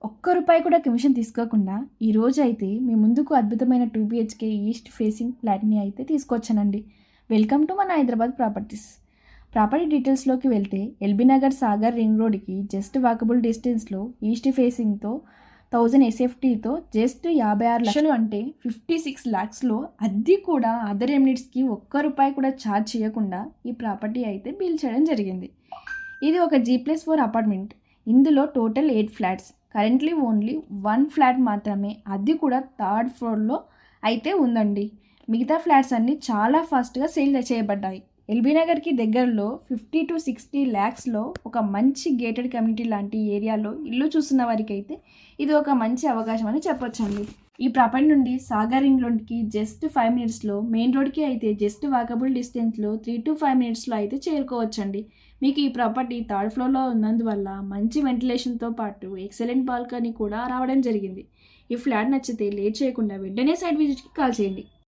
ఒక్క రూపాయి కూడా కమిషన్ తీసుకోకుండా ఈరోజు అయితే మీ ముందుకు అద్భుతమైన 2 BHK ఈస్ట్ ఫేసింగ్ ఫ్లాట్ని అయితే తీసుకొచ్చానండి. వెల్కమ్ టు మన హైదరాబాద్ ప్రాపర్టీస్. ప్రాపర్టీ డీటెయిల్స్లోకి వెళ్తే ఎల్బీ నగర్ సాగర్ రింగ్ రోడ్కి జస్ట్ వాకబుల్ డిస్టెన్స్లో ఈస్ట్ ఫేసింగ్తో 1000 SFTతో జస్ట్ 56 లక్షలు అంటే 56 lakhsలో అది కూడా అదర్ ఎమినిట్స్కి ఒక్క రూపాయి కూడా ఛార్జ్ చేయకుండా ఈ ప్రాపర్టీ అయితే బిల్ చేయడం జరిగింది. ఇది ఒక G+4 అపార్ట్మెంట్. ఇందులో total 8 flats. Currently only 1 flat మాత్రమే, అది కూడా 3rd floorలో అయితే ఉందండి. మిగతా ఫ్లాట్స్ అన్నీ చాలా ఫాస్ట్గా సేల్ చేయబడ్డాయి. ఎల్బీ నగర్కి దగ్గరలో 50 to 60 lakhsలో ఒక మంచి గేటెడ్ కమ్యూనిటీ లాంటి ఏరియాలో ఇల్లు చూస్తున్న వారికి అయితే ఇది ఒక మంచి అవకాశం అని చెప్పొచ్చండి. ఈ ప్రాపర్టీ నుండి సాగర్ రింగ్ రోడ్కి జస్ట్ 5 minutesలో, మెయిన్ రోడ్కి అయితే జస్ట్ వాకబుల్ డిస్టెన్స్లో 3 to 5 minutesలో అయితే చేరుకోవచ్చండి. మీకు ఈ ప్రాపర్టీ 3rd floorలో ఉన్నందువల్ల మంచి వెంటిలేషన్తో పాటు ఎక్సలెంట్ బాల్కనీ కూడా రావడం జరిగింది. ఈ ఫ్లాట్ నచ్చితే లేట్ చేయకుండా వెంటనే సైట్ విజిట్కి కాల్ చేయండి.